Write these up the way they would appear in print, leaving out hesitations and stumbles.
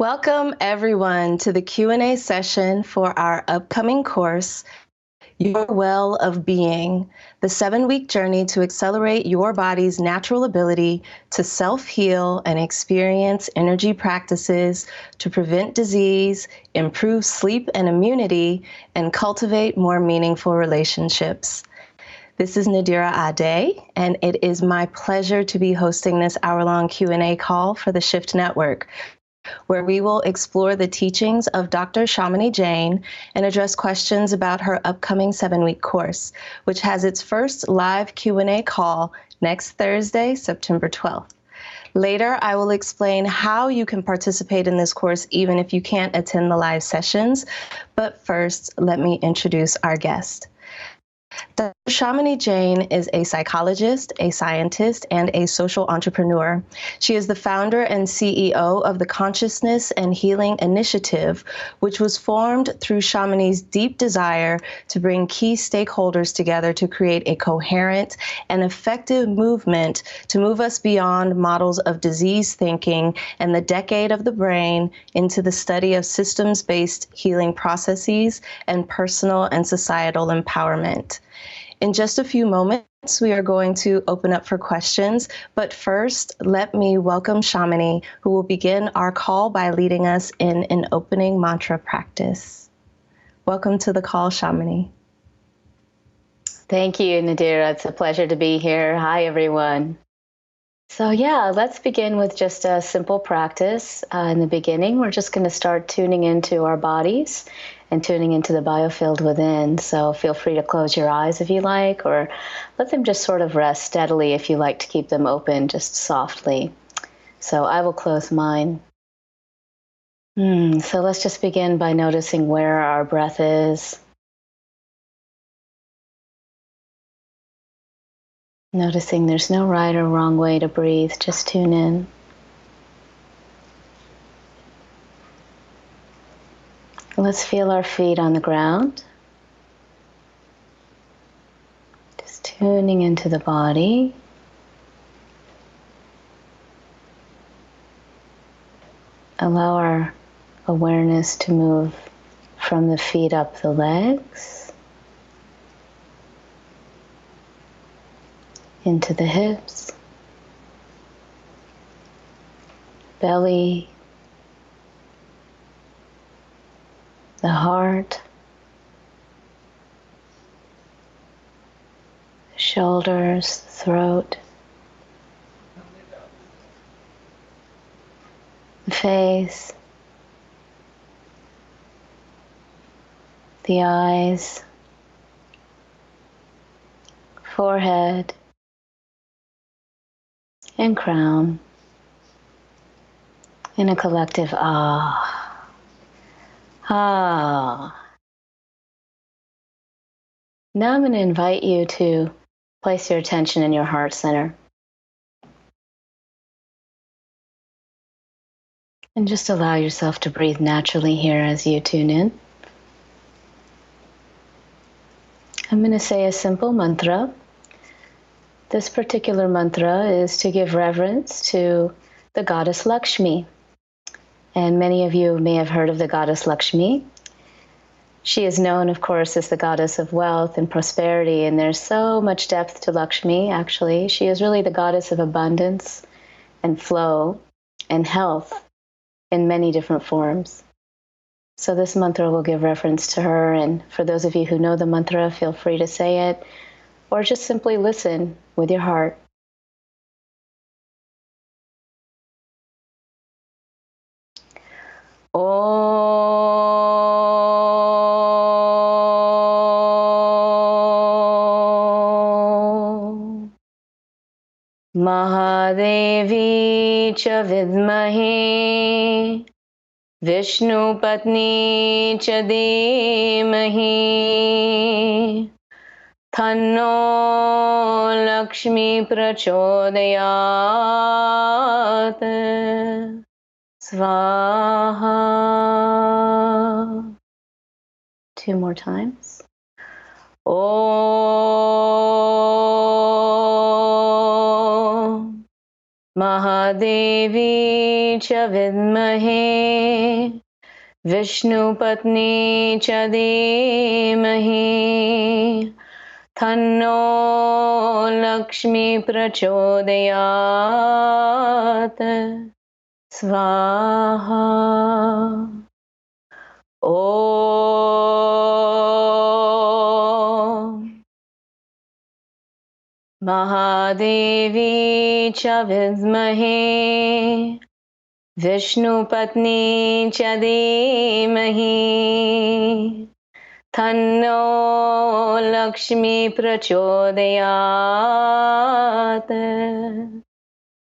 Welcome everyone to the Q&A session for our upcoming course, Your Well of Being, the 7-week journey to accelerate your body's natural ability to self-heal and experience energy practices to prevent disease, improve sleep and immunity, and cultivate more meaningful relationships. This is Nadira Ade, and it is my pleasure to be hosting this hour-long Q&A call for the Shift Network, where we will explore the teachings of Dr. Shamini Jain and address questions about her upcoming 7-week course, which has its first live Q&A call next Thursday, September 12th. Later, I will explain how you can participate in this course even if you can't attend the live sessions. But first, let me introduce our guest. Dr. Shamini Jain is a psychologist, a scientist, and a social entrepreneur. She is the founder and CEO of the Consciousness and Healing Initiative, which was formed through Shamini's deep desire to bring key stakeholders together to create a coherent and effective movement to move us beyond models of disease thinking and the decade of the brain into the study of systems-based healing processes and personal and societal empowerment. In just a few moments, we are going to open up for questions, but first, let me welcome Shamini, who will begin our call by leading us in an opening mantra practice. Welcome to the call, Shamini. Thank you, Nadira. It's a pleasure to be here. Hi, everyone. So let's begin with just a simple practice. In the beginning, we're just going to start tuning into our bodies and tuning into the biofield within. So feel free to close your eyes if you like, or let them just sort of rest steadily if you like to keep them open, just softly. So I will close mine. So let's just begin by noticing where our breath is. Noticing there's no right or wrong way to breathe, just tune in. Let's feel our feet on the ground. Just tuning into the body. Allow our awareness to move from the feet up the legs, into the hips, belly, the heart, the shoulders, the throat, the face, the eyes, forehead, and crown, in a collective ah. Ah. Now I'm going to invite you to place your attention in your heart center. And just allow yourself to breathe naturally here as you tune in. I'm going to say a simple mantra. This particular mantra is to give reverence to the goddess Lakshmi. And many of you may have heard of the goddess Lakshmi. She is known, of course, as the goddess of wealth and prosperity, and there's so much depth to Lakshmi, actually. She is really the goddess of abundance and flow and health in many different forms. So this mantra will give reference to her, and for those of you who know the mantra, feel free to say it, or just simply listen with your heart. Om Mahadevi cha vidmahi Vishnu patni cha dhimahi Thanno Lakshmi prachodayat Svaha. 2 more times. Om Mahadevi cha vidmahe Vishnupatni cha dhimahi Thanno Lakshmi prachodayat Svaha. Om Mahadevi cha vidmahe Vishnupatni cha dhimahi Thanno Lakshmi prachodayat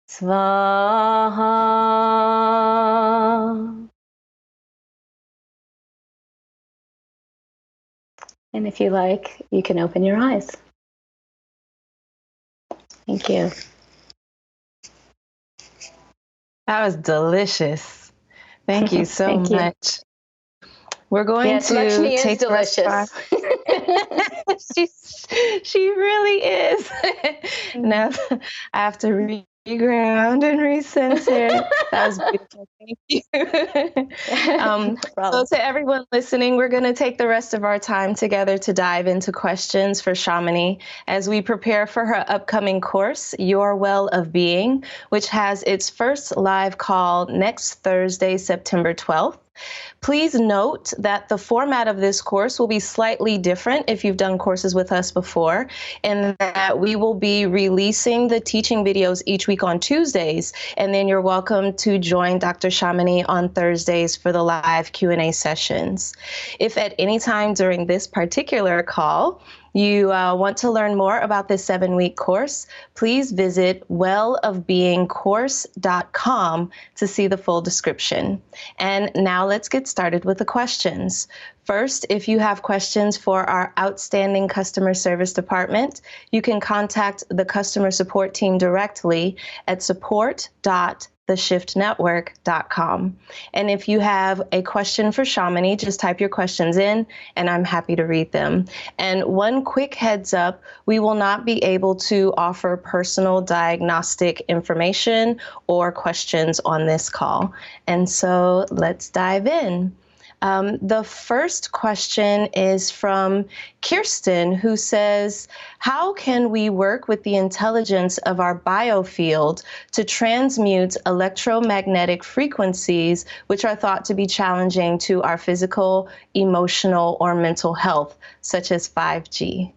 Svaha. And if you like, you can open your eyes. Thank you. That was delicious. Thank you so Thank you. much. We're going to Lakshmi take is delicious. She really is. Now I have to reground and recenter. That was beautiful. Thank you. No problem. So to everyone listening, we're going to take the rest of our time together to dive into questions for Shamini as we prepare for her upcoming course, Your Well of Being, which has its first live call next Thursday, September 12th. Please note that the format of this course will be slightly different if you've done courses with us before, and that we will be releasing the teaching videos each week on Tuesdays, and then you're welcome to join Dr. Shamini on Thursdays for the live Q&A sessions. If at any time during this particular call you want to learn more about this 7-week course, please visit wellofbeingcourse.com to see the full description. And now let's get started with the questions. First, if you have questions for our outstanding customer service department, you can contact the customer support team directly at support.theshiftnetwork.com. And if you have a question for Shamini, just type your questions in and I'm happy to read them. And one quick heads up, we will not be able to offer personal diagnostic information or questions on this call. And so let's dive in. The first question is from Kirsten, who says, how can we work with the intelligence of our biofield to transmute electromagnetic frequencies, which are thought to be challenging to our physical, emotional, or mental health, such as 5G?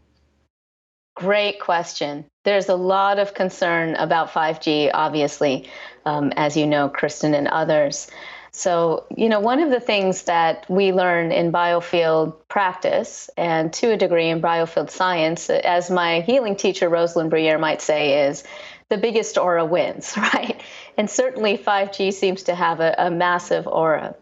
Great question. There's a lot of concern about 5G, obviously, as you know, Kristen and others. So, one of the things that we learn in biofield practice and to a degree in biofield science, as my healing teacher, Rosalind Briere, might say, is the biggest aura wins, right? And certainly 5G seems to have a massive aura.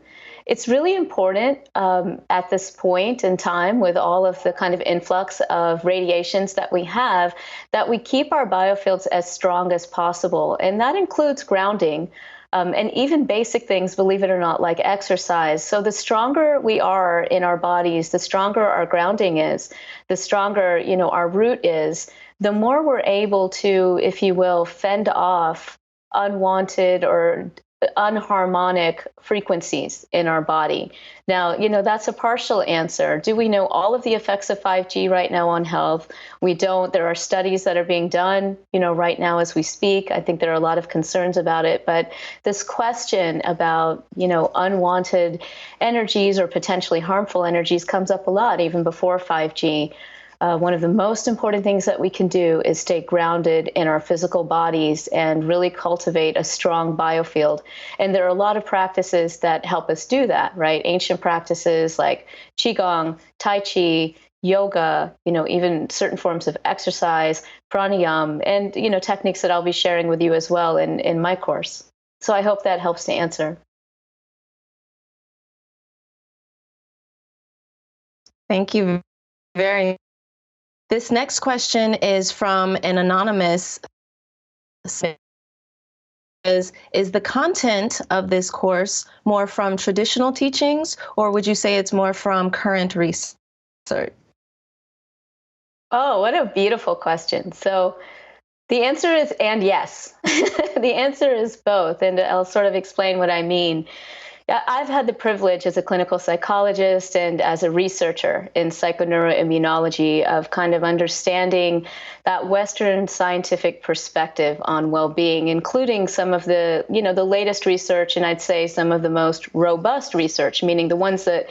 It's really important at this point in time with all of the kind of influx of radiations that we have, that we keep our biofields as strong as possible. And that includes grounding. And even basic things, believe it or not, like exercise. So the stronger we are in our bodies, the stronger our grounding is, the stronger, our root is, the more we're able to, if you will, fend off unwanted or unharmonic frequencies in our body. Now, that's a partial answer. Do we know all of the effects of 5G right now on health? We don't. There are studies that are being done, right now as we speak. I think there are a lot of concerns about it. But this question about, unwanted energies or potentially harmful energies comes up a lot even before 5G. One of the most important things that we can do is stay grounded in our physical bodies and really cultivate a strong biofield. And there are a lot of practices that help us do that, right? Ancient practices like Qigong, Tai Chi, yoga, even certain forms of exercise, pranayama, and, techniques that I'll be sharing with you as well in my course. So I hope that helps to answer. Thank you very much. This next question is from an anonymous. Is the content of this course more from traditional teachings, or would you say it's more from current research? Oh, what a beautiful question. So The answer is and yes. The answer is both, and I'll sort of explain what I mean. I've had the privilege as a clinical psychologist and as a researcher in psychoneuroimmunology of kind of understanding that Western scientific perspective on well-being, including some of the, the latest research, and I'd say some of the most robust research, meaning the ones that,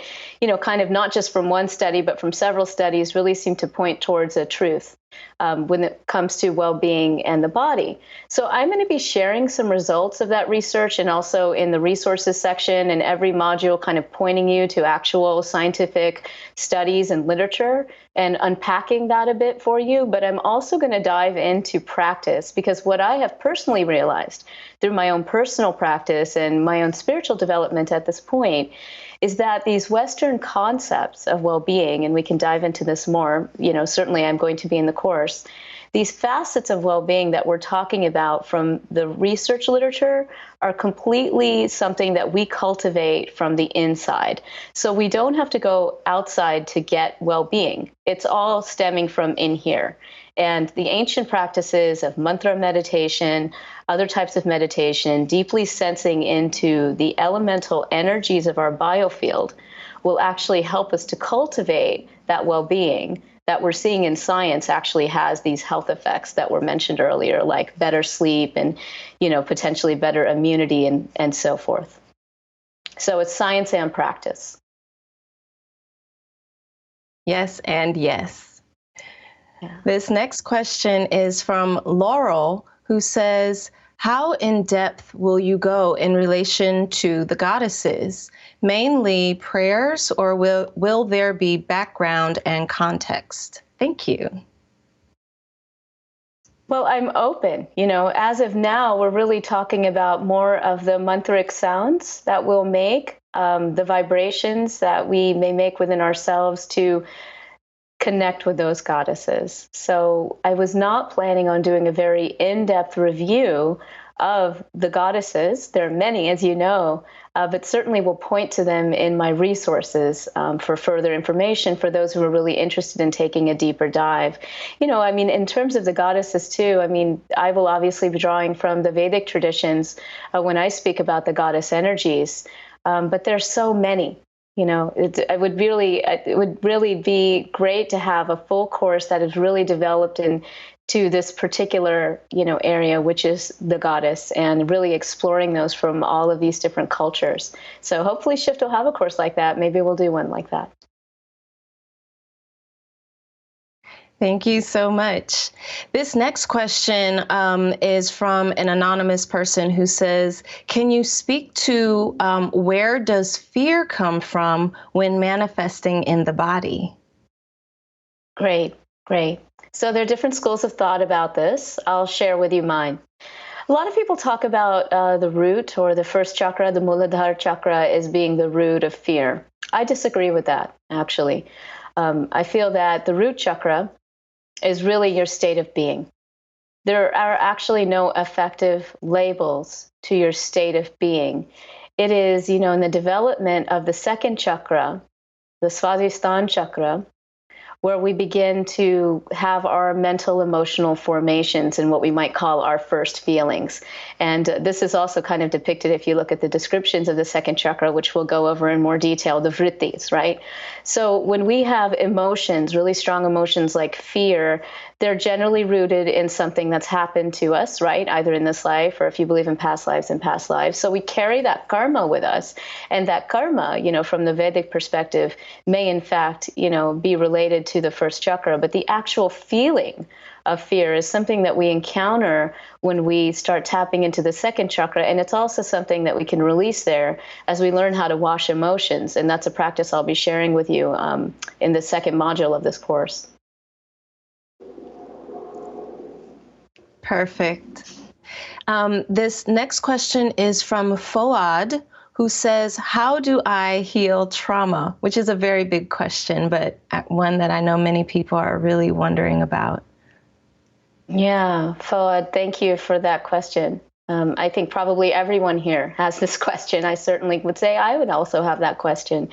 kind of not just from one study, but from several studies really seem to point towards a truth. When it comes to well-being and the body. So I'm going to be sharing some results of that research, and also in the resources section and every module kind of pointing you to actual scientific studies and literature and unpacking that a bit for you. But I'm also going to dive into practice, because what I have personally realized through my own personal practice and my own spiritual development at this point is that these Western concepts of well-being, and we can dive into this more, certainly I'm going to be in the course, these facets of well-being that we're talking about from the research literature are completely something that we cultivate from the inside. So we don't have to go outside to get well-being. It's all stemming from in here. And the ancient practices of mantra meditation, other types of meditation, deeply sensing into the elemental energies of our biofield will actually help us to cultivate that well-being that we're seeing in science actually has these health effects that were mentioned earlier, like better sleep and, potentially better immunity and so forth. So it's science and practice. Yes, and yes. Yeah. This next question is from Laurel, who says, how in depth will you go in relation to the goddesses? Mainly prayers, or will there be background and context? Thank you. Well, I'm open. As of now, we're really talking about more of the mantric sounds that we'll make, the vibrations that we may make within ourselves to connect with those goddesses. So I was not planning on doing a very in-depth review of the goddesses. There are many, as you know, but certainly will point to them in my resources for further information for those who are really interested in taking a deeper dive. In terms of the goddesses too, I will obviously be drawing from the Vedic traditions when I speak about the goddess energies, but there's so many. It would really be great to have a full course that is really developed into this particular, area, which is the goddess, and really exploring those from all of these different cultures. So hopefully Shift will have a course like that. Maybe we'll do one like that. Thank you so much. This next question is from an anonymous person who says, can you speak to where does fear come from when manifesting in the body? Great. So there are different schools of thought about this. I'll share with you mine. A lot of people talk about the root, or the first chakra, the Muladhara chakra, as being the root of fear. I disagree with that, actually. I feel that the root chakra is really your state of being. There are actually no effective labels to your state of being. It is, in the development of the second chakra, the Svadhisthana chakra, where we begin to have our mental emotional formations and what we might call our first feelings. And this is also kind of depicted if you look at the descriptions of the second chakra, which we'll go over in more detail, the vrittis, right? So when we have emotions, really strong emotions like fear, they're generally rooted in something that's happened to us, right? Either in this life, or if you believe in past lives, in past lives. So we carry that karma with us. And that karma, from the Vedic perspective, may in fact, be related to the first chakra. But the actual feeling of fear is something that we encounter when we start tapping into the second chakra. And it's also something that we can release there as we learn how to wash emotions. And that's a practice I'll be sharing with you in the second module of this course. Perfect. This next question is from Foad, who says, how do I heal trauma? Which is a very big question, but one that I know many people are really wondering about. Yeah, Foad, thank you for that question. I think probably everyone here has this question. I certainly would say I would also have that question.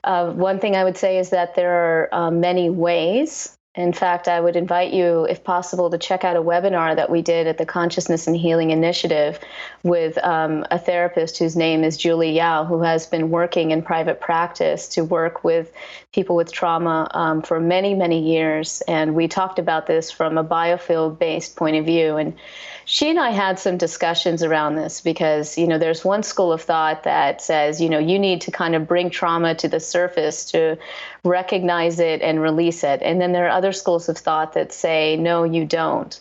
One thing I would say is that there are many ways In fact, I would invite you, if possible, to check out a webinar that we did at the Consciousness and Healing Initiative with a therapist whose name is Julie Yao, who has been working in private practice to work with people with trauma for many, many years. And we talked about this from a biofield-based point of view. And she and I had some discussions around this because, there's one school of thought that says, you need to kind of bring trauma to the surface to recognize it and release it. And then there are other schools of thought that say, no, you don't.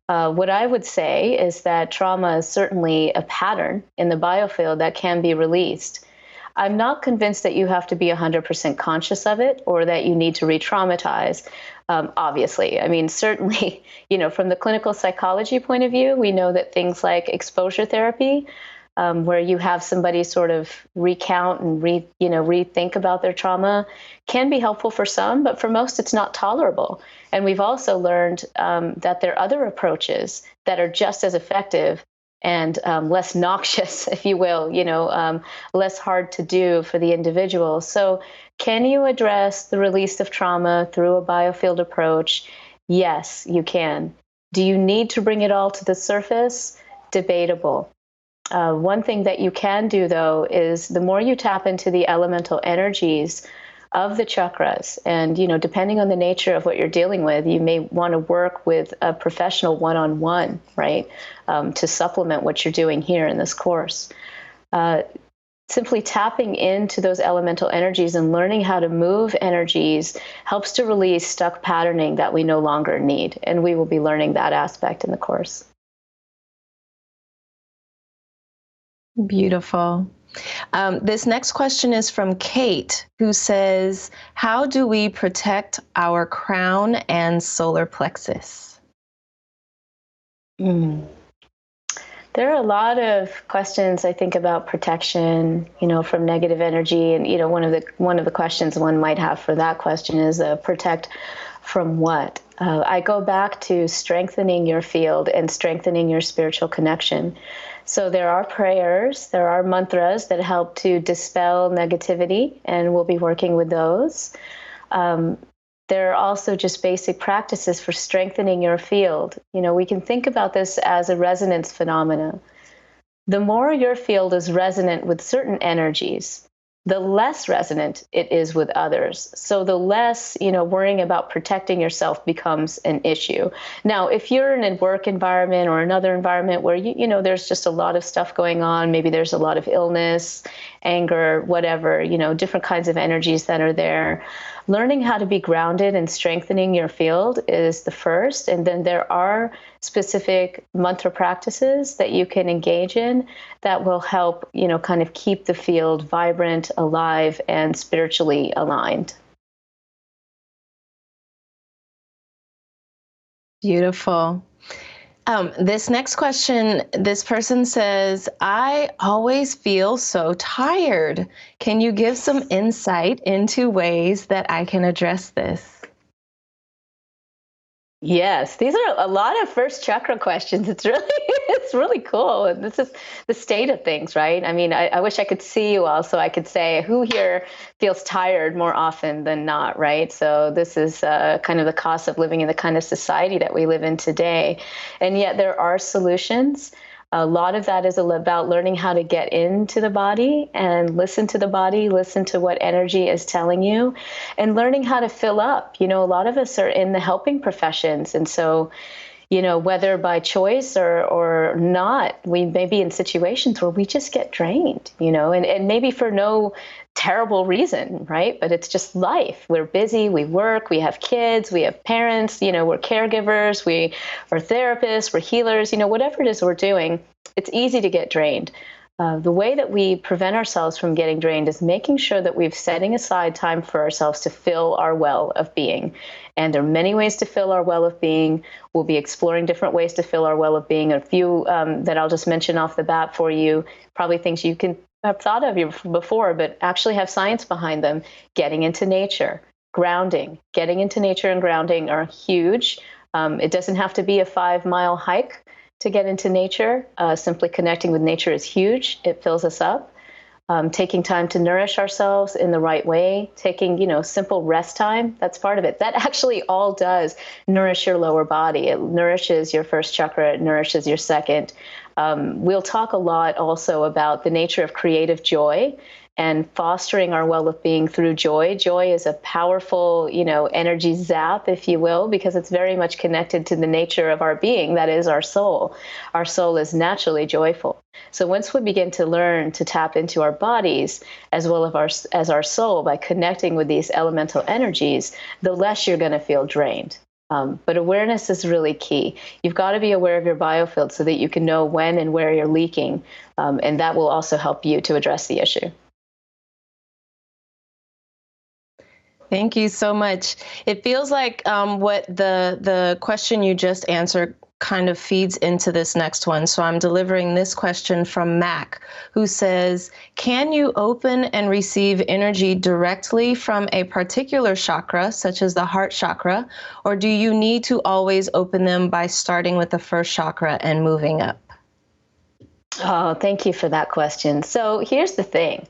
What I would say is that trauma is certainly a pattern in the biofield that can be released. I'm not convinced that you have to be 100% conscious of it or that you need to re-traumatize. Obviously, I mean, certainly, from the clinical psychology point of view, we know that things like exposure therapy, where you have somebody sort of recount and rethink about their trauma, can be helpful for some, but for most, it's not tolerable. And we've also learned that there are other approaches that are just as effective and less noxious, if you will, less hard to do for the individual. So can you address the release of trauma through a biofield approach? Yes, you can. Do you need to bring it all to the surface? Debatable. One thing that you can do, though, is the more you tap into the elemental energies of the chakras, and depending on the nature of what you're dealing with, you may want to work with a professional one-on-one, right, to supplement what you're doing here in this course. Simply tapping into those elemental energies and learning how to move energies helps to release stuck patterning that we no longer need, and we will be learning that aspect in the course. Beautiful. This next question is from Kate, who says, how do we protect our crown and solar plexus? There are a lot of questions, I think, about protection, from negative energy. And, one of the questions one might have for that question is protect from what? I go back to strengthening your field and strengthening your spiritual connection. So there are prayers, there are mantras that help to dispel negativity, and we'll be working with those. There are also just basic practices for strengthening your field. We can think about this as a resonance phenomena. The more your field is resonant with certain energies, the less resonant it is with others. So the less, worrying about protecting yourself becomes an issue. Now, if you're in a work environment or another environment where, there's just a lot of stuff going on, maybe there's a lot of illness, anger, whatever, different kinds of energies that are there. Learning how to be grounded and strengthening your field is the first. And then there are specific mantra practices that you can engage in that will help, kind of keep the field vibrant, alive, and spiritually aligned. Beautiful. This next question, this person says, I always feel so tired. Can you give some insight into ways that I can address this? Yes, these are a lot of first chakra questions. It's really cool. And this is the state of things, right? I mean, I wish I could see you all so I could say who here feels tired more often than not, right? So this is kind of the cost of living in the kind of society that we live in today. And yet there are solutions. A lot of that is about learning how to get into the body and listen to the body, listen to what energy is telling you, and learning how to fill up. A lot of us are in the helping professions. And so, whether by choice or not, we may be in situations where we just get drained, and maybe for no terrible reason, right? But it's just life. We're busy, we work, we have kids, we have parents, we're caregivers, we are therapists, we're healers, whatever it is we're doing, it's easy to get drained. The way that we prevent ourselves from getting drained is making sure that we're setting aside time for ourselves to fill our well of being. And there are many ways to fill our well of being. We'll be exploring different ways to fill our well of being. A few that I'll just mention off the bat for you, probably things you can have thought of before, but actually have science behind them. Getting into nature, grounding, getting into nature and grounding are huge. It doesn't have to be a 5-mile hike to get into nature. Simply connecting with nature is huge. It fills us up. taking time to nourish ourselves in the right way, taking, simple rest time. That's part of it. That actually all does nourish your lower body. It nourishes your first chakra. It nourishes your second. We'll talk a lot also about the nature of creative joy and fostering our well of being through joy. Joy is a powerful, energy zap, if you will, because it's very much connected to the nature of our being, that is our soul. Our soul is naturally joyful. So once we begin to learn to tap into our bodies as well as our soul by connecting with these elemental energies, the less you're going to feel drained. But awareness is really key. You've got to be aware of your biofield so that you can know when and where you're leaking, and that will also help you to address the issue. Thank you so much. It feels like what the question you just answered kind of feeds into this next one. So I'm delivering this question from Mac, who says, can you open and receive energy directly from a particular chakra, such as the heart chakra, or do you need to always open them by starting with the first chakra and moving up? Oh, thank you for that question. So here's the thing.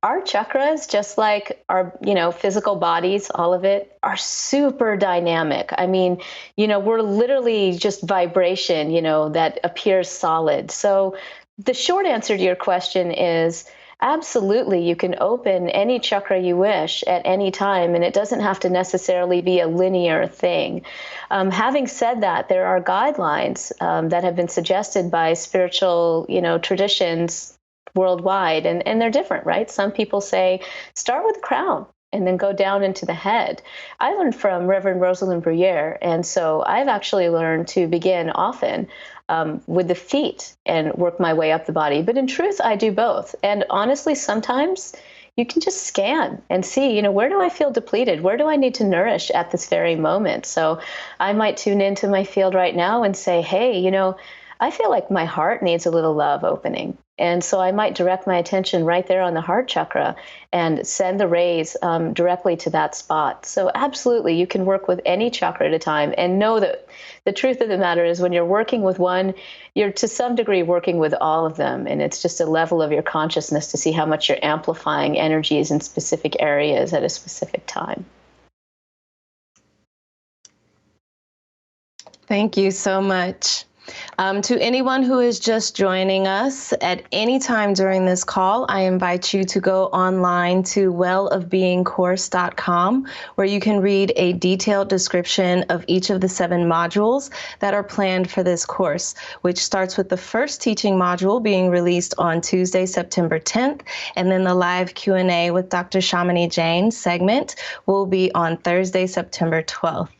Our chakras, just like our, physical bodies, all of it, are super dynamic. I mean, we're literally just vibration, that appears solid. So the short answer to your question is absolutely, you can open any chakra you wish at any time, and it doesn't have to necessarily be a linear thing. Having said that, there are guidelines that have been suggested by spiritual, traditions worldwide, and they're different, right? Some people say start with the crown and then go down into the head. I learned from Reverend Rosalind Bruyere, and so I've actually learned to begin often with the feet and work my way up the body. But in truth, I do both. And honestly, sometimes you can just scan and see, where do I feel depleted? Where do I need to nourish at this very moment? So I might tune into my field right now and say, hey, I feel like my heart needs a little love opening. And so I might direct my attention right there on the heart chakra and send the rays directly to that spot. So absolutely, you can work with any chakra at a time, and know that the truth of the matter is when you're working with one, you're to some degree working with all of them. And it's just a level of your consciousness to see how much you're amplifying energies in specific areas at a specific time. Thank you so much. To anyone who is just joining us at any time during this call, I invite you to go online to wellofbeingcourse.com, where you can read a detailed description of each of the 7 modules that are planned for this course, which starts with the first teaching module being released on Tuesday, September 10th, and then the live Q&A with Dr. Shamini Jain segment will be on Thursday, September 12th.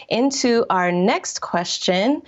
Into our next question.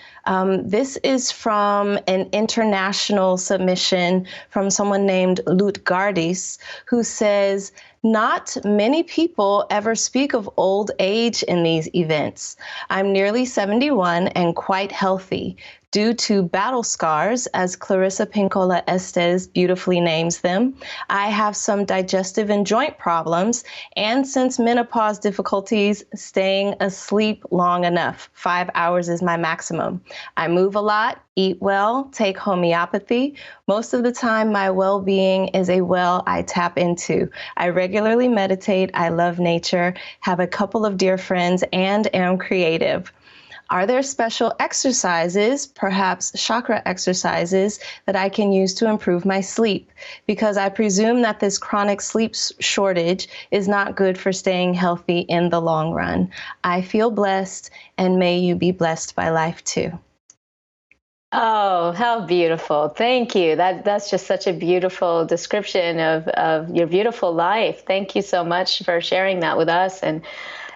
This is from an international submission from someone named Lutgardis, who says, not many people ever speak of old age in these events. I'm nearly 71 and quite healthy. Due to battle scars, as Clarissa Pinkola Estes beautifully names them, I have some digestive and joint problems, and since menopause difficulties, staying asleep long enough. 5 hours is my maximum. I move a lot, eat well, take homeopathy. Most of the time, my well-being is a well I tap into. I regularly meditate, I love nature, have a couple of dear friends, and am creative. Are there special exercises, perhaps chakra exercises, that I can use to improve my sleep? Because I presume that this chronic sleep shortage is not good for staying healthy in the long run. I feel blessed, and may you be blessed by life too. Oh, how beautiful. Thank you. That's just such a beautiful description of your beautiful life. Thank you so much for sharing that with us. And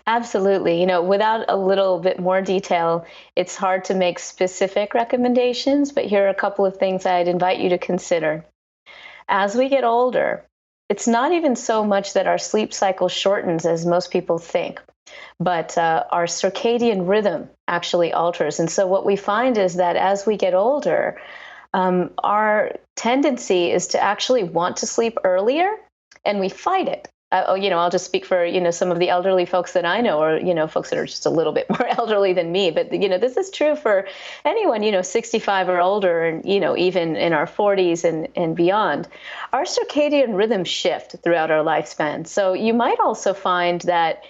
absolutely, without a little bit more detail, it's hard to make specific recommendations, but here are a couple of things I'd invite you to consider. As we get older, it's not even so much that our sleep cycle shortens as most people think, but our circadian rhythm actually alters. And so what we find is that as we get older, our tendency is to actually want to sleep earlier, and we fight it. I'll just speak for, some of the elderly folks that I know, or, folks that are just a little bit more elderly than me. But, this is true for anyone, 65 or older, and, even in our 40s and beyond. Our circadian rhythms shift throughout our lifespan. So you might also find that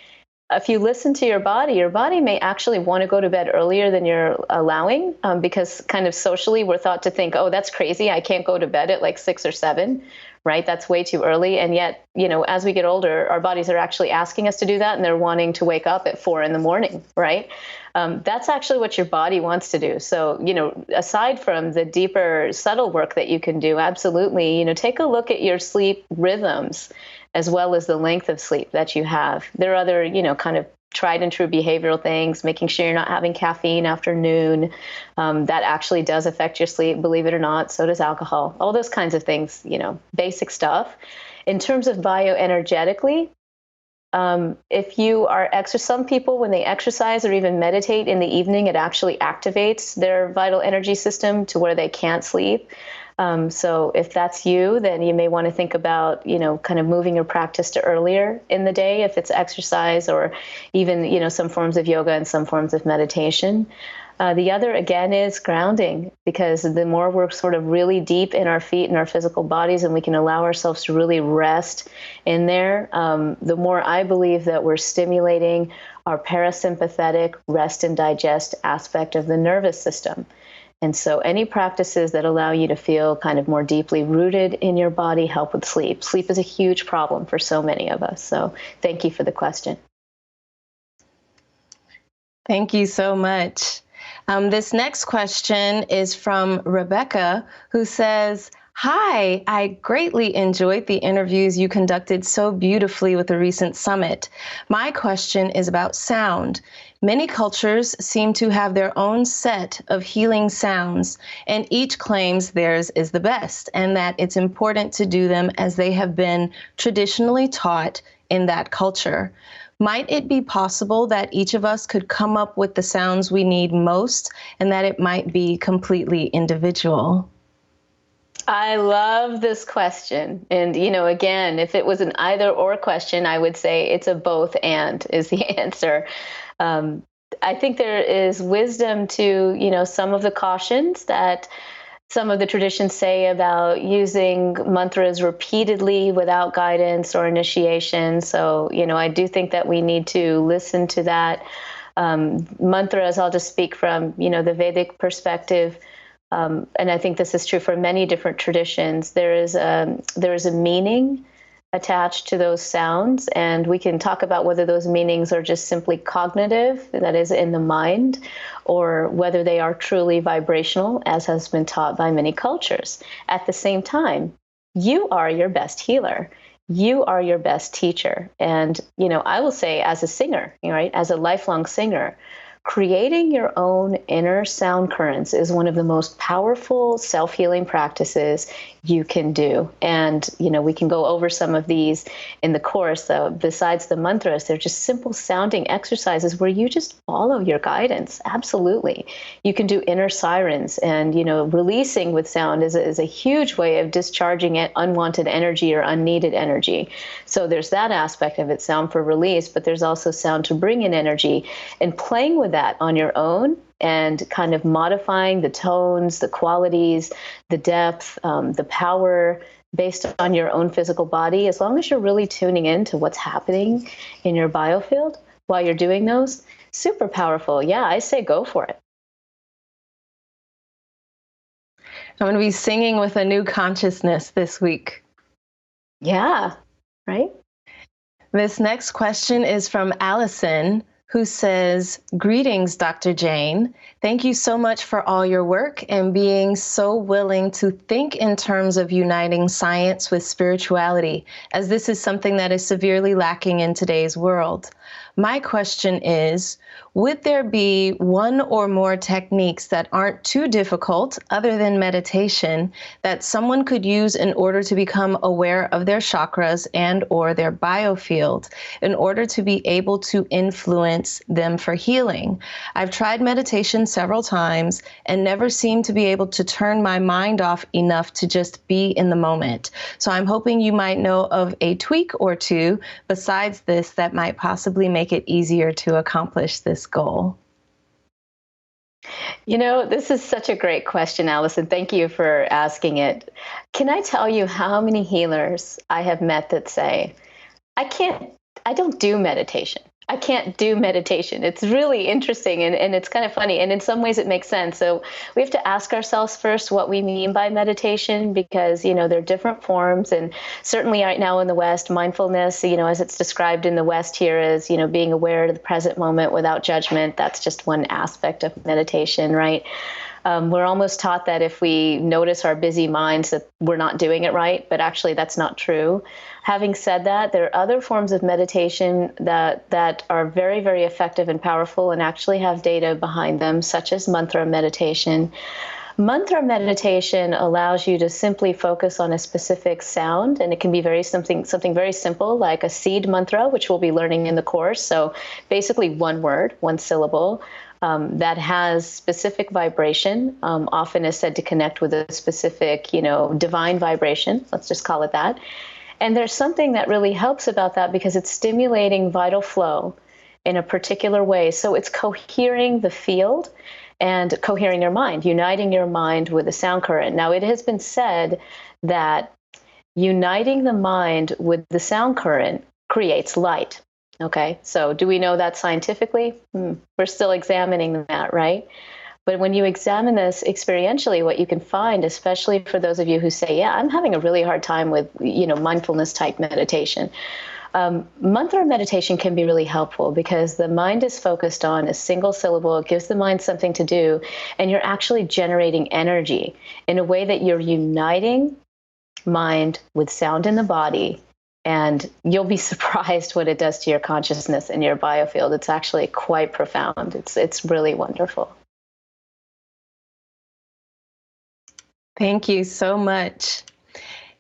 if you listen to your body may actually want to go to bed earlier than you're allowing, because kind of socially we're thought to think, oh, that's crazy. I can't go to bed at like 6 or 7, right? That's way too early. And yet, as we get older, our bodies are actually asking us to do that, and they're wanting to wake up at 4 in the morning, right? That's actually what your body wants to do. So, aside from the deeper, subtle work that you can do, absolutely, take a look at your sleep rhythms, as well as the length of sleep that you have. There are other, kind of tried and true behavioral things, making sure you're not having caffeine after noon. That actually does affect your sleep, believe it or not. So does alcohol, all those kinds of things, basic stuff. In terms of bioenergetically, if you are some people, when they exercise or even meditate in the evening, it actually activates their vital energy system to where they can't sleep. So if that's you, then you may want to think about, kind of moving your practice to earlier in the day, if it's exercise or even, some forms of yoga and some forms of meditation. The other, again, is grounding, because the more we're sort of really deep in our feet and our physical bodies, and we can allow ourselves to really rest in there, the more I believe that we're stimulating our parasympathetic rest and digest aspect of the nervous system. And so any practices that allow you to feel kind of more deeply rooted in your body help with sleep. Sleep is a huge problem for so many of us. So thank you for the question. Thank you so much. This next question is from Rebecca, who says, "Hi, I greatly enjoyed the interviews you conducted so beautifully with the recent summit. My question is about sound. Many cultures seem to have their own set of healing sounds, and each claims theirs is the best, and that it's important to do them as they have been traditionally taught in that culture. Might it be possible that each of us could come up with the sounds we need most, and that it might be completely individual?" I love this question. And, again, if it was an either or question, I would say it's a both and is the answer. I think there is wisdom to, some of the cautions that some of the traditions say about using mantras repeatedly without guidance or initiation. So, I do think that we need to listen to that. Mantras, I'll just speak from, the Vedic perspective. And I think this is true for many different traditions. There is a meaning attached to those sounds, and we can talk about whether those meanings are just simply cognitive, that is in the mind, or whether they are truly vibrational, as has been taught by many cultures. At the same time, you are your best healer. You are your best teacher. And, I will say, as a singer, right, as a lifelong singer, creating your own inner sound currents is one of the most powerful self-healing practices you can do. And, we can go over some of these in the course. So besides the mantras, they're just simple sounding exercises where you just follow your guidance. Absolutely. You can do inner sirens, and, releasing with sound is a huge way of discharging unwanted energy or unneeded energy. So there's that aspect of it, sound for release, but there's also sound to bring in energy, and playing with that on your own and kind of modifying the tones, the qualities, the depth, the power based on your own physical body. As long as you're really tuning in to what's happening in your biofield while you're doing those, super powerful. Yeah, I say go for it. I'm going to be singing with a new consciousness this week. Yeah, right? This next question is from Allison, who says, "Greetings, Dr. Jain. Thank you so much for all your work and being so willing to think in terms of uniting science with spirituality, as this is something that is severely lacking in today's world. My question is, would there be one or more techniques that aren't too difficult, other than meditation, that someone could use in order to become aware of their chakras and or their biofield, in order to be able to influence them for healing? I've tried meditation several times and never seemed to be able to turn my mind off enough to just be in the moment. So I'm hoping you might know of a tweak or two besides this that might possibly make it easier to accomplish this goal. This is such a great question, Allison. Thank you for asking it. Can I tell you how many healers I have met that say, I don't do meditation. I can't do meditation. It's really interesting and it's kind of funny. And in some ways it makes sense. So we have to ask ourselves first what we mean by meditation, because, there are different forms. And certainly right now in the West, mindfulness, as it's described in the West here as, being aware of the present moment without judgment. That's just one aspect of meditation, right? We're almost taught that if we notice our busy minds that we're not doing it right, but actually that's not true. Having said that, there are other forms of meditation that are very, very effective and powerful and actually have data behind them, such as mantra meditation. Mantra meditation allows you to simply focus on a specific sound, and it can be something very simple, like a seed mantra, which we'll be learning in the course. So basically one word, one syllable. That has specific vibration, often is said to connect with a specific, divine vibration. Let's just call it that. And there's something that really helps about that because it's stimulating vital flow in a particular way. So it's cohering the field and cohering your mind, uniting your mind with the sound current. Now, it has been said that uniting the mind with the sound current creates light. Okay, so do we know that scientifically? We're still examining that, right? But when you examine this experientially, what you can find, especially for those of you who say, yeah, I'm having a really hard time with, mindfulness type meditation. Mantra meditation can be really helpful because the mind is focused on a single syllable. It gives the mind something to do, and you're actually generating energy in a way that you're uniting mind with sound in the body. And you'll be surprised what it does to your consciousness and your biofield. It's actually quite profound. It's really wonderful. Thank you so much.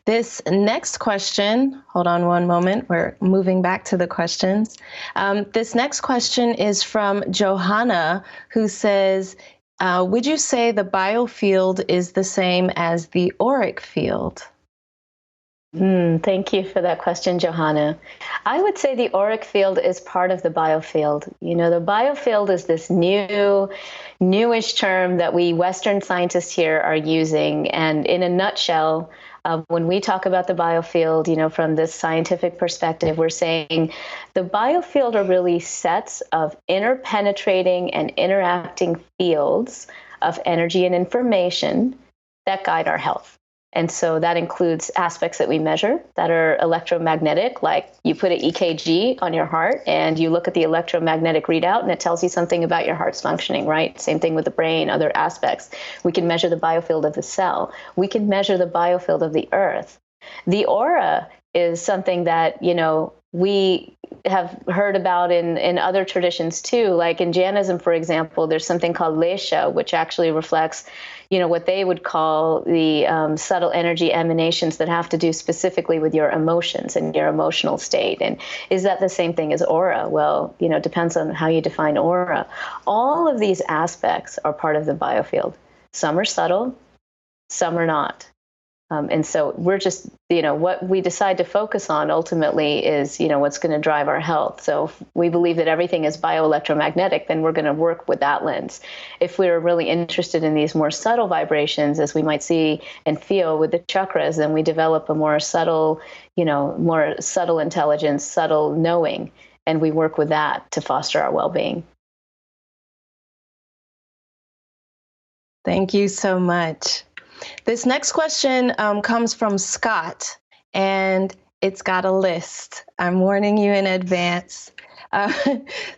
This next question, hold on one moment, we're moving back to the questions. This next question is from Johanna, who says, would you say the biofield is the same as the auric field? Thank you for that question, Johanna. I would say the auric field is part of the biofield. The biofield is this newish term that we Western scientists here are using. And in a nutshell, when we talk about the biofield, from this scientific perspective, we're saying the biofield are really sets of interpenetrating and interacting fields of energy and information that guide our health. And so that includes aspects that we measure that are electromagnetic, like you put an EKG on your heart and you look at the electromagnetic readout and it tells you something about your heart's functioning, right? Same thing with the brain, other aspects. We can measure the biofield of the cell. We can measure the biofield of the earth. The aura is something that, we have heard about in other traditions too. Like in Jainism, for example, there's something called lesha, which actually reflects, what they would call the subtle energy emanations that have to do specifically with your emotions and your emotional state. And is that the same thing as aura? Well, it depends on how you define aura. All of these aspects are part of the biofield. Some are subtle, some are not. And so we're just, what we decide to focus on ultimately is, what's going to drive our health. So if we believe that everything is bioelectromagnetic, then we're going to work with that lens. If we're really interested in these more subtle vibrations, as we might see and feel with the chakras, then we develop a more subtle intelligence, subtle knowing, and we work with that to foster our well-being. Thank you so much. This next question comes from Scott, and it's got a list. I'm warning you in advance.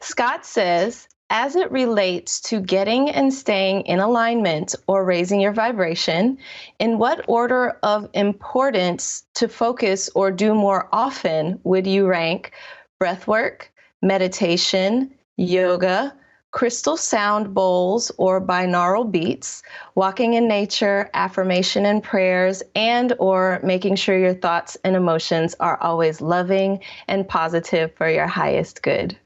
Scott says, as it relates to getting and staying in alignment or raising your vibration, in what order of importance to focus or do more often would you rank breath work, meditation, yoga, crystal sound bowls or binaural beats, walking in nature, affirmation and prayers, and or making sure your thoughts and emotions are always loving and positive for your highest good?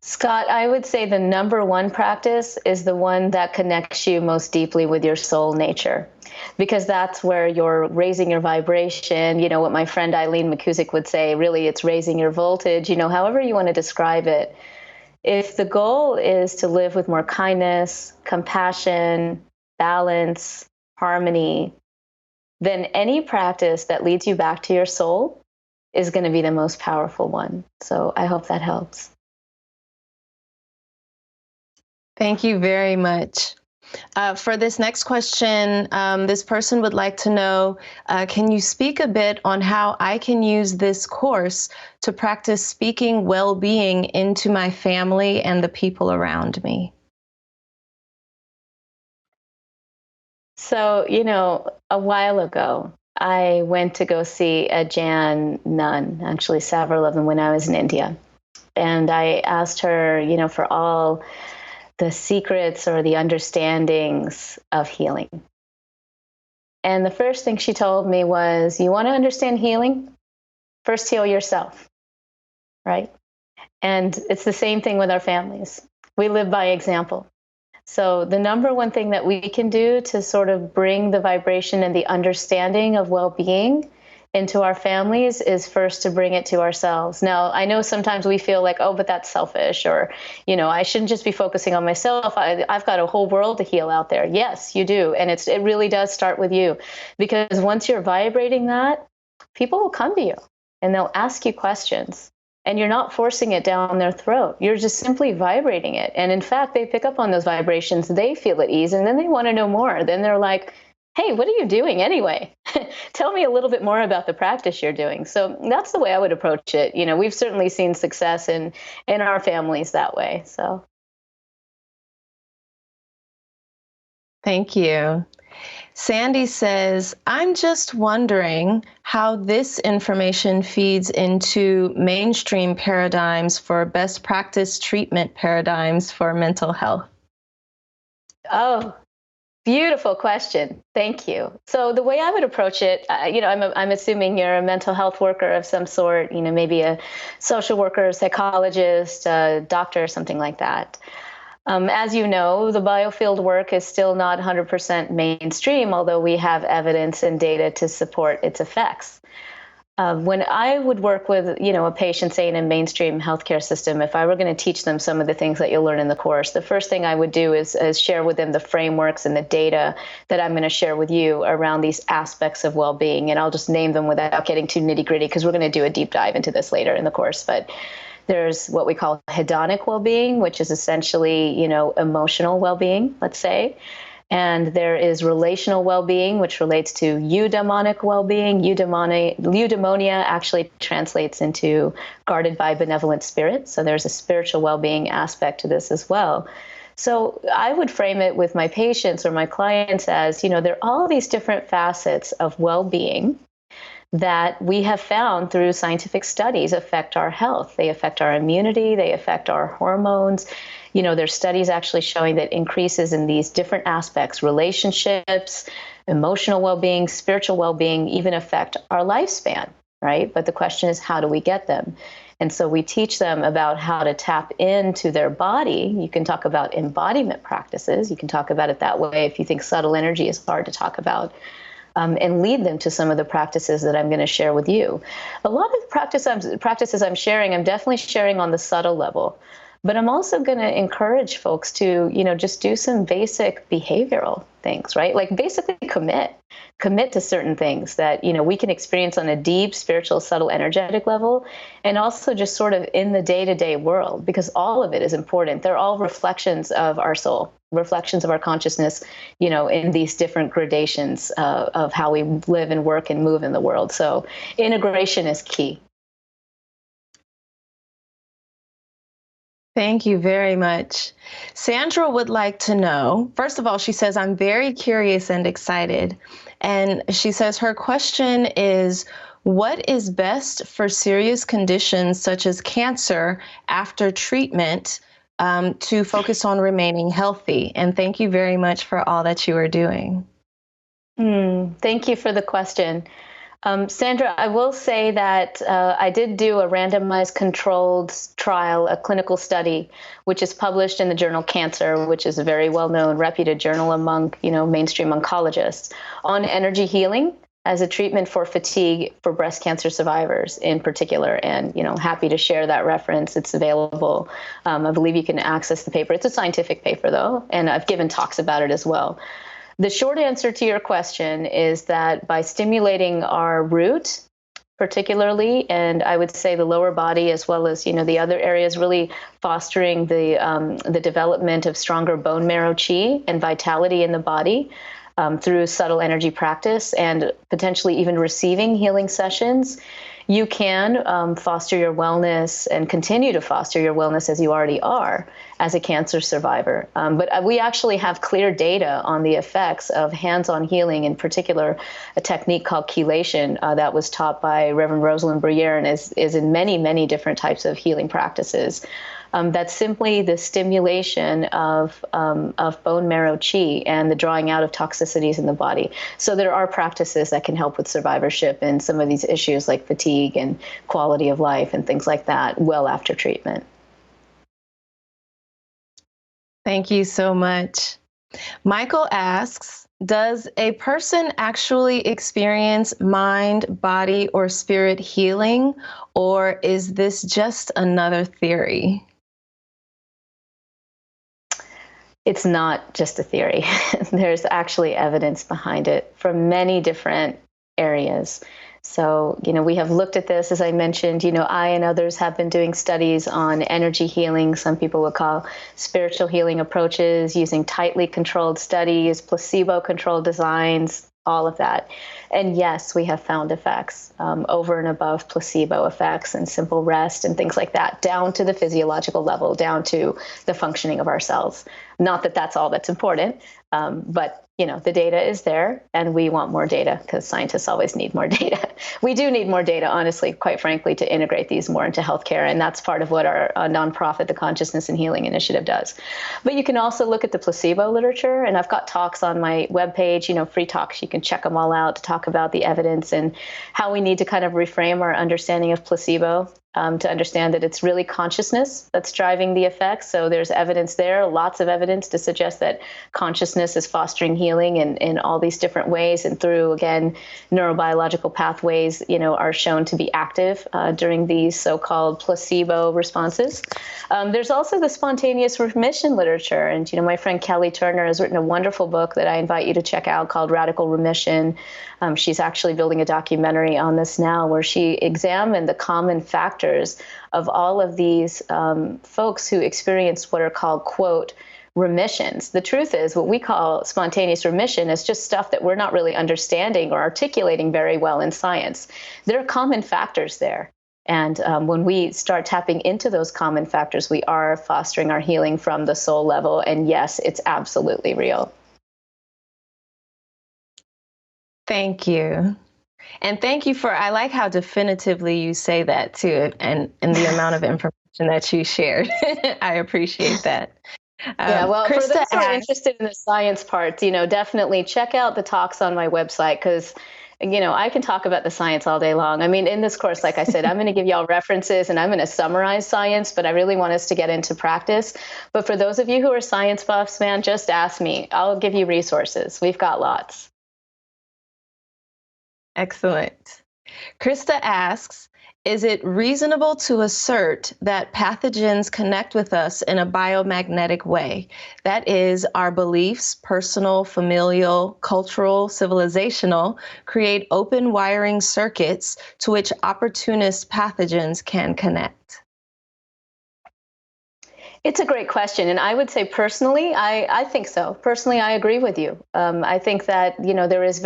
Scott, I would say the number one practice is the one that connects you most deeply with your soul nature, because that's where you're raising your vibration. You know, what my friend Eileen McCusick would say, really, it's raising your voltage, however you want to describe it. If the goal is to live with more kindness, compassion, balance, harmony, then any practice that leads you back to your soul is going to be the most powerful one. So I hope that helps. Thank you very much. For this next question, this person would like to know, can you speak a bit on how I can use this course to practice speaking well-being into my family and the people around me? So, a while ago, I went to go see a Jain nun, actually several of them when I was in India. And I asked her, for all the secrets or the understandings of healing. And the first thing she told me was, you want to understand healing? First heal yourself, right? And it's the same thing with our families. We live by example. So the number one thing that we can do to sort of bring the vibration and the understanding of well-being into our families is first to bring it to ourselves. Now, I know sometimes we feel like, oh, but that's selfish, or, I shouldn't just be focusing on myself. I've got a whole world to heal out there. Yes, you do. And it really does start with you, because once you're vibrating that, people will come to you and they'll ask you questions. And you're not forcing it down their throat. You're just simply vibrating it. And in fact, they pick up on those vibrations, they feel at ease, and then they want to know more. Then they're like, hey, what are you doing anyway? Tell me a little bit more about the practice you're doing. So that's the way I would approach it. We've certainly seen success in our families that way. So. Thank you. Sandy says, I'm just wondering how this information feeds into mainstream paradigms for best practice treatment paradigms for mental health. Oh, beautiful question. Thank you. So the way I would approach it, I'm assuming you're a mental health worker of some sort, maybe a social worker, psychologist, a doctor, something like that. As you know, the Biofield work is still not 100% mainstream, although we have evidence and data to support its effects. When I would work with, a patient, say, in a mainstream healthcare system, if I were going to teach them some of the things that you'll learn in the course, the first thing I would do is share with them the frameworks and the data that I'm going to share with you around these aspects of well-being. And I'll just name them without getting too nitty-gritty, because we're going to do a deep dive into this later in the course. But there's what we call hedonic well-being, which is essentially, emotional well-being, let's say. And there is relational well-being, which relates to eudaimonic well-being. Eudaimonia actually translates into guarded by benevolent spirits. So there's a spiritual well-being aspect to this as well. So I would frame it with my patients or my clients as, there are all these different facets of well-being that we have found through scientific studies affect our health. They affect our immunity, they affect our hormones. There's studies actually showing that increases in these different aspects, relationships, emotional well-being, spiritual well-being, even affect our lifespan, right? But the question is, how do we get them? And so we teach them about how to tap into their body. You can talk about embodiment practices. You can talk about it that way if you think subtle energy is hard to talk about. And lead them to some of the practices that I'm going to share with you. A lot of the practices I'm sharing, I'm definitely sharing on the subtle level, but I'm also going to encourage folks to, just do some basic behavioral things, right? Like basically commit to certain things that, we can experience on a deep, spiritual, subtle, energetic level, and also just sort of in the day-to-day world, because all of it is important. They're all reflections of our soul, reflections of our consciousness, in these different gradations of how we live and work and move in the world. So integration is key. Thank you very much. Sandra would like to know, first of all, she says, I'm very curious and excited. And she says her question is, What is best for serious conditions such as cancer after treatment to focus on remaining healthy? And thank you very much for all that you are doing. Thank you for the question. Sandra, I will say that I did do a randomized controlled trial, a clinical study, which is published in the journal Cancer, which is a very well-known, reputed journal among, mainstream oncologists, on energy healing as a treatment for fatigue for breast cancer survivors in particular. And, happy to share that reference. It's available. I believe you can access the paper. It's a scientific paper, though, and I've given talks about it as well. The short answer to your question is that by stimulating our root, particularly, and I would say the lower body as well as the other areas, really fostering the development of stronger bone marrow chi and vitality in the body through subtle energy practice and potentially even receiving healing sessions, you can foster your wellness and continue to foster your wellness as you already are as a cancer survivor. But we actually have clear data on the effects of hands-on healing, in particular, a technique called chelation that was taught by Reverend Rosalind Bruyere and is in many, many different types of healing practices. That's simply the stimulation of bone marrow chi and the drawing out of toxicities in the body. So there are practices that can help with survivorship and some of these issues like fatigue and quality of life and things like that well after treatment. Thank you so much. Michael asks, does a person actually experience mind, body, or spirit healing, or is this just another theory? It's not just a theory. There's actually evidence behind it from many different areas. So, we have looked at this, as I mentioned, I and others have been doing studies on energy healing, some people would call spiritual healing approaches, using tightly controlled studies, placebo-controlled designs, all of that. And yes, we have found effects over and above placebo effects and simple rest and things like that, down to the physiological level, down to the functioning of our cells. Not that that's all that's important, but the data is there, and we want more data because scientists always need more data. We do need more data, honestly, quite frankly, to integrate these more into healthcare, and that's part of what our nonprofit, the Consciousness and Healing Initiative, does. But you can also look at the placebo literature, and I've got talks on my webpage, free talks. You can check them all out to talk about the evidence and how we need to kind of reframe our understanding of placebo. To understand that it's really consciousness that's driving the effects. So there's evidence there, lots of evidence to suggest that consciousness is fostering healing in all these different ways. And through, again, neurobiological pathways, are shown to be active during these so-called placebo responses. There's also the spontaneous remission literature. And, my friend Kelly Turner has written a wonderful book that I invite you to check out called Radical Remission. She's actually building a documentary on this now where she examined the common factors of all of these folks who experience what are called, quote, remissions. The truth is, what we call spontaneous remission is just stuff that we're not really understanding or articulating very well in science. There are common factors there. And when we start tapping into those common factors, we are fostering our healing from the soul level. And yes, it's absolutely real. Thank you. And thank you I like how definitively you say that too, and the amount of information that you shared. I appreciate that. Well, Krista for those who are asked, interested in the science part, definitely check out the talks on my website because, I can talk about the science all day long. I mean, in this course, like I said, I'm going to give y'all references and I'm going to summarize science, but I really want us to get into practice. But for those of you who are science buffs, man, just ask me. I'll give you resources. We've got lots. Excellent. Krista asks, is it reasonable to assert that pathogens connect with us in a biomagnetic way? That is, our beliefs, personal, familial, cultural, civilizational, create open wiring circuits to which opportunist pathogens can connect? It's a great question. And I would say personally, I think so. Personally, I agree with you. I think that, there is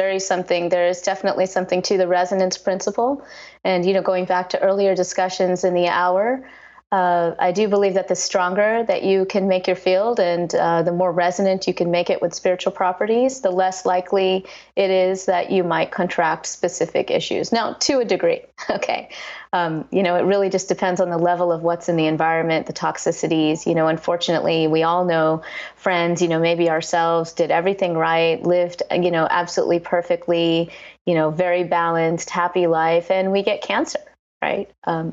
definitely something to the resonance principle. And, going back to earlier discussions in the hour, I do believe that the stronger that you can make your field and the more resonant you can make it with spiritual properties, the less likely it is that you might contract specific issues. Now, to a degree, okay. It really just depends on the level of what's in the environment, the toxicities. Unfortunately, we all know friends, maybe ourselves did everything right, lived, absolutely perfectly, very balanced, happy life, and we get cancer, right?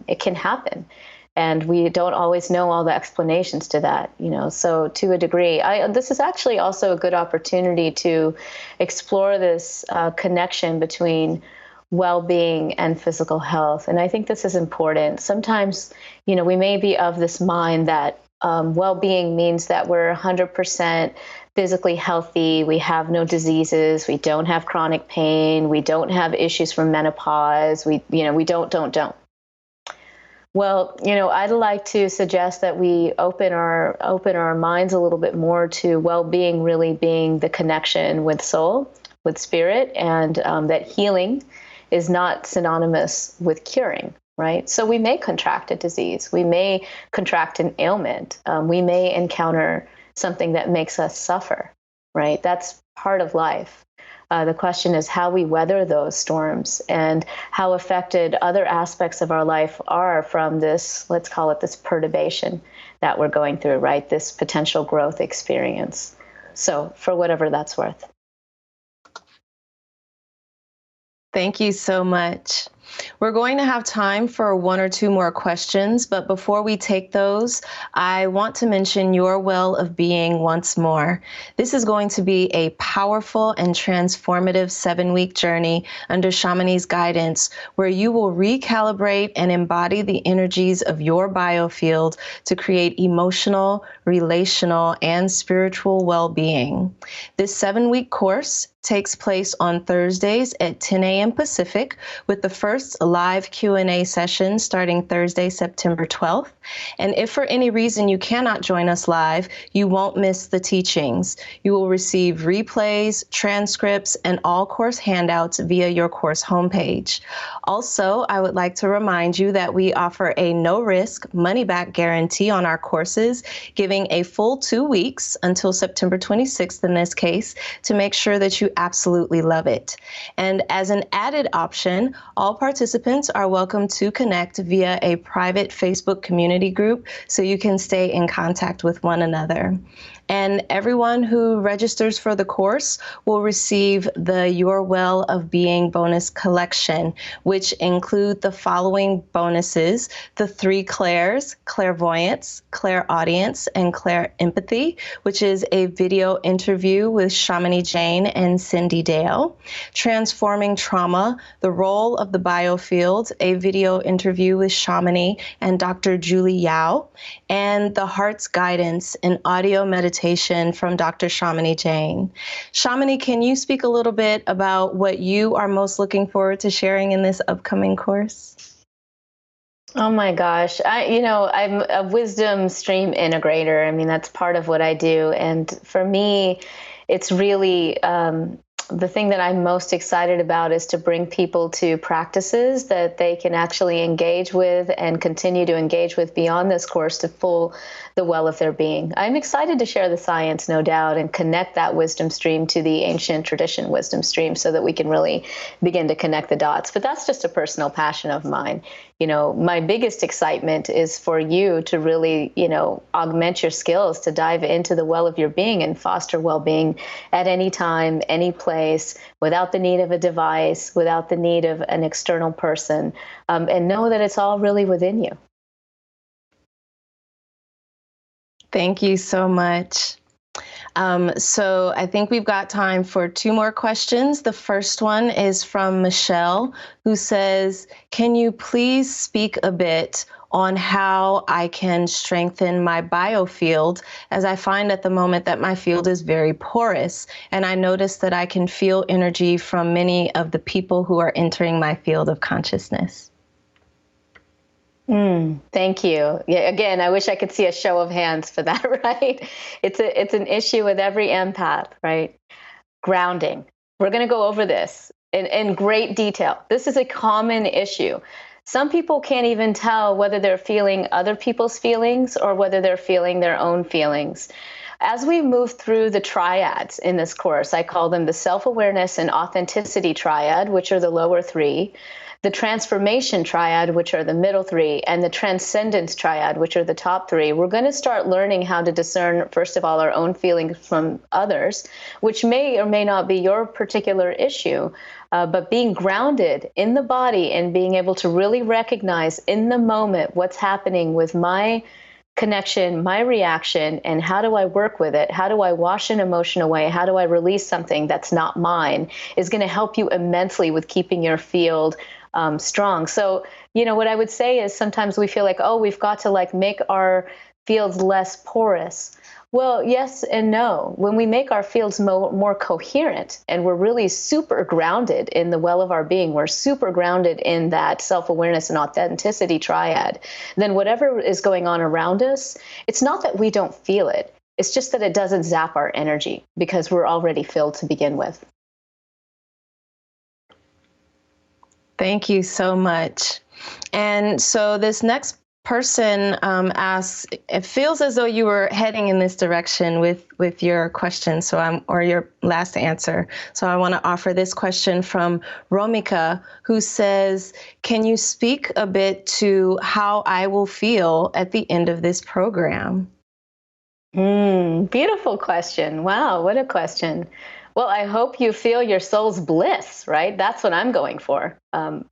It can happen. And we don't always know all the explanations to that, So to a degree, this is actually also a good opportunity to explore this connection between well-being and physical health. And I think this is important. Sometimes, we may be of this mind that well-being means that we're 100% physically healthy, we have no diseases, we don't have chronic pain, we don't have issues from menopause, we don't. Well, I'd like to suggest that we open our minds a little bit more to well-being really being the connection with soul, with spirit, and that healing is not synonymous with curing, right? So we may contract a disease, we may contract an ailment, we may encounter something that makes us suffer, right? That's part of life. The question is how we weather those storms and how affected other aspects of our life are from this, let's call it this perturbation that we're going through, right? This potential growth experience. So for whatever that's worth. Thank you so much. We're going to have time for one or two more questions, but before we take those, I want to mention Your Well of Being once more. This is going to be a powerful and transformative 7-week journey under Shamini's guidance, where you will recalibrate and embody the energies of your biofield to create emotional, relational, and spiritual well-being. This 7-week course takes place on Thursdays at 10 a.m. Pacific, with the first live Q&A session starting Thursday, September 12th. And if for any reason you cannot join us live, you won't miss the teachings. You will receive replays, transcripts, and all course handouts via your course homepage. Also, I would like to remind you that we offer a no-risk, money-back guarantee on our courses, giving a full 2 weeks until September 26th in this case, to make sure that you absolutely love it. And as an added option, all participants are welcome to connect via a private Facebook community group so you can stay in contact with one another. And everyone who registers for the course will receive the Your Well of Being bonus collection, which include the following bonuses: the 3 clairs, clairvoyance, clairaudience, and clairempathy, which is a video interview with Shamini Jain and Cindy Dale; transforming trauma, the role of the biofield, a video interview with Shamini and Dr. Julie Yao; and the heart's guidance, an audio meditation from Dr. Shamini Jain. Shamini, can you speak a little bit about what you are most looking forward to sharing in this upcoming course? Oh my gosh. I'm a wisdom stream integrator. I mean, that's part of what I do. And for me, it's really the thing that I'm most excited about is to bring people to practices that they can actually engage with and continue to engage with beyond this course to full the well of their being. I'm excited to share the science, no doubt, and connect that wisdom stream to the ancient tradition wisdom stream so that we can really begin to connect the dots. But that's just a personal passion of mine. My biggest excitement is for you to really, augment your skills, to dive into the well of your being and foster well-being at any time, any place, without the need of a device, without the need of an external person, and know that it's all really within you. Thank you so much. So I think we've got time for 2 more questions. The first one is from Michelle, who says, can you please speak a bit on how I can strengthen my biofield, as I find at the moment that my field is very porous, and I notice that I can feel energy from many of the people who are entering my field of consciousness. Thank you. Yeah, again, I wish I could see a show of hands for that, right? It's an issue with every empath, right? Grounding. We're going to go over this in great detail. This is a common issue. Some people can't even tell whether they're feeling other people's feelings or whether they're feeling their own feelings. As we move through the triads in this course, I call them the self-awareness and authenticity triad, which are the lower three, the transformation triad, which are the middle three, and the transcendence triad, which are the top three. We're going to start learning how to discern, first of all, our own feelings from others, which may or may not be your particular issue. But being grounded in the body and being able to really recognize in the moment what's happening with my connection, my reaction, and how do I work with it? How do I wash an emotion away? How do I release something that's not mine is going to help you immensely with keeping your field strong. So, what I would say is sometimes we feel like, oh, we've got to make our fields less porous. Well, yes and no. When we make our fields more coherent and we're really super grounded in the well of our being, we're super grounded in that self-awareness and authenticity triad, then whatever is going on around us, it's not that we don't feel it. It's just that it doesn't zap our energy because we're already filled to begin with. Thank you so much. And so this next person asks, it feels as though you were heading in this direction with your question, or your last answer. So I want to offer this question from Romika, who says, can you speak a bit to how I will feel at the end of this program? Beautiful question. Wow, what a question. Well, I hope you feel your soul's bliss, right? That's what I'm going for.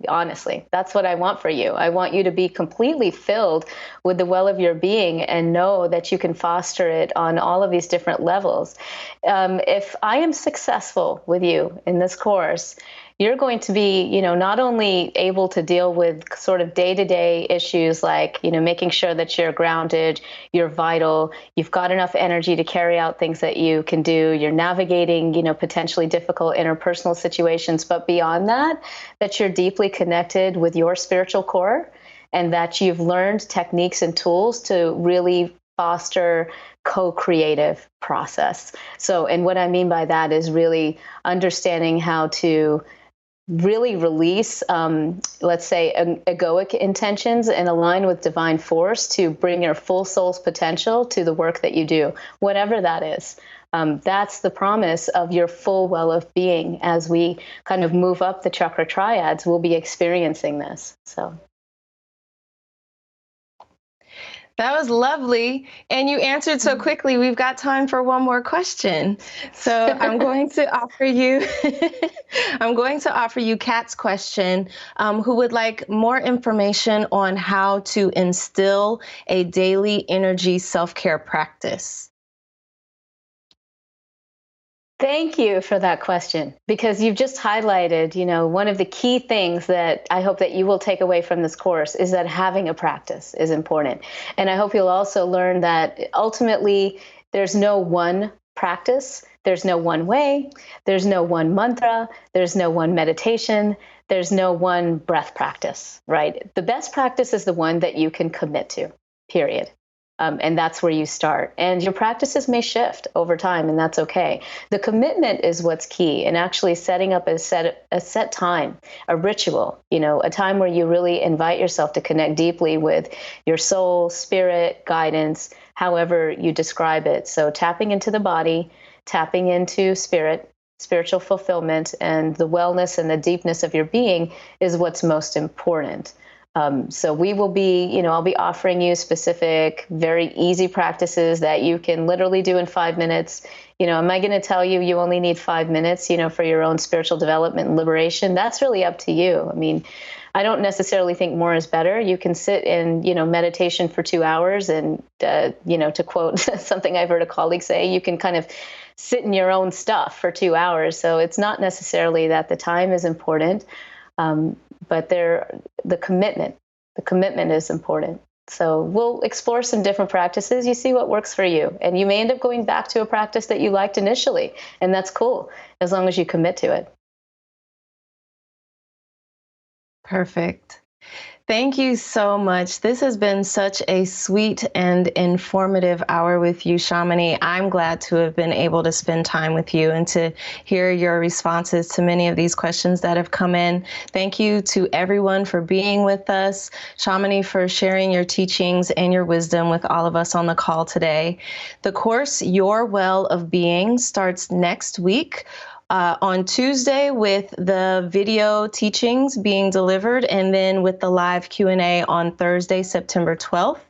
Honestly, that's what I want for you. I want you to be completely filled with the well of your being and know that you can foster it on all of these different levels. If I am successful with you in this course, you're going to be, not only able to deal with sort of day-to-day issues like, making sure that you're grounded, you're vital, you've got enough energy to carry out things that you can do, you're navigating, potentially difficult interpersonal situations, but beyond that you're deeply connected with your spiritual core and that you've learned techniques and tools to really foster co-creative process. So, and what I mean by that is really understanding how to really release, let's say, egoic intentions and align with divine force to bring your full soul's potential to the work that you do, whatever that is. That's the promise of your full well of being. As we kind of move up the chakra triads, we'll be experiencing this. So. That was lovely. And you answered so quickly. We've got time for one more question. So I'm going to offer you, Kat's question, who would like more information on how to instill a daily energy self-care practice. Thank you for that question, because you've just highlighted, one of the key things that I hope that you will take away from this course is that having a practice is important. And I hope you'll also learn that ultimately there's no one practice, there's no one way, there's no one mantra, there's no one meditation, there's no one breath practice, right? The best practice is the one that you can commit to, period. And that's where you start. And your practices may shift over time, and that's okay. The commitment is what's key, and actually setting up a set time, a ritual, a time where you really invite yourself to connect deeply with your soul, spirit, guidance, however you describe it. So tapping into the body, tapping into spirit, spiritual fulfillment, and the wellness and the deepness of your being is what's most important. So we will be, I'll be offering you specific, very easy practices that you can literally do in 5 minutes. Am I going to tell you you only need 5 minutes, for your own spiritual development and liberation? That's really up to you. I mean, I don't necessarily think more is better. You can sit in, meditation for 2 hours and, to quote something I've heard a colleague say, you can kind of sit in your own stuff for 2 hours. So it's not necessarily that the time is important. But the commitment is important. So we'll explore some different practices. You see what works for you. And you may end up going back to a practice that you liked initially. And that's cool, as long as you commit to it. Perfect. Thank you so much. This has been such a sweet and informative hour with you, Shamini. I'm glad to have been able to spend time with you and to hear your responses to many of these questions that have come in. Thank you to everyone for being with us. Shamini, for sharing your teachings and your wisdom with all of us on the call today. The course, Your Well of Being, starts next week. On Tuesday with the video teachings being delivered, and then with the live Q&A on Thursday, September 12th.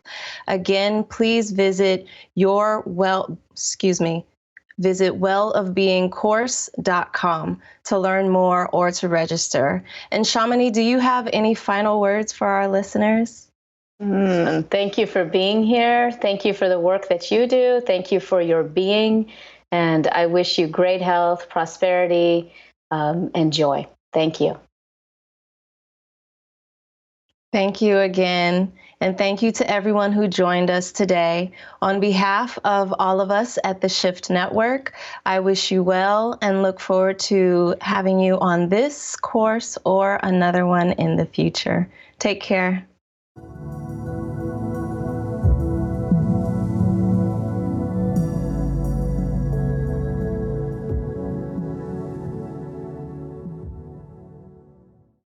Again, please visit visit wellofbeingcourse.com to learn more or to register. And Shamini, do you have any final words for our listeners? Thank you for being here. Thank you for the work that you do. Thank you for your being. And I wish you great health, prosperity, and joy. Thank you. Thank you again. And thank you to everyone who joined us today. On behalf of all of us at the Shift Network, I wish you well and look forward to having you on this course or another one in the future. Take care.